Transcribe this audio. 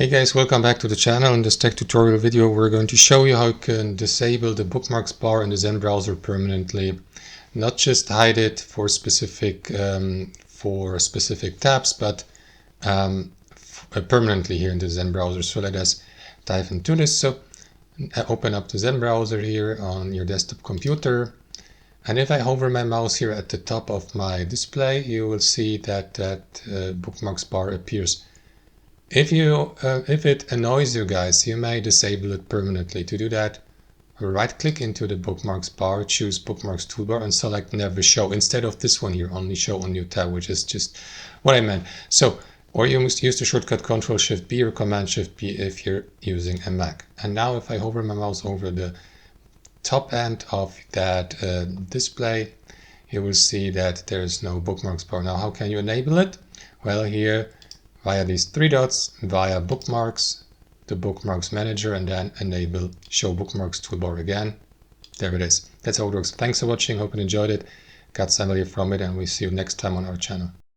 Hey guys, welcome back to the channel. In this tech tutorial video we're going to show you how you can disable the bookmarks bar in the Zen browser permanently. Not just hide it for specific tabs, but permanently here in the Zen browser. So let us dive into this. So open up the Zen browser here on your desktop computer. And if I hover my mouse here at the top of my display, you will see that bookmarks bar appears. If it annoys you guys, you may disable it permanently. To do that, right click into the bookmarks bar, choose bookmarks toolbar and select never show instead of this one here, only show on new tab, which is just what I meant. So, or you must use the shortcut Ctrl+Shift+B or Command+Shift+B if you're using a Mac. And now if I hover my mouse over the top end of that display, you will see that there is no bookmarks bar. Now how can you enable it? Well, here via these three dots, via bookmarks, the bookmarks manager, and then enable show bookmarks toolbar again. There it is. That's how it works. Thanks for watching. Hope you enjoyed it. Got some value from it, and we'll see you next time on our channel.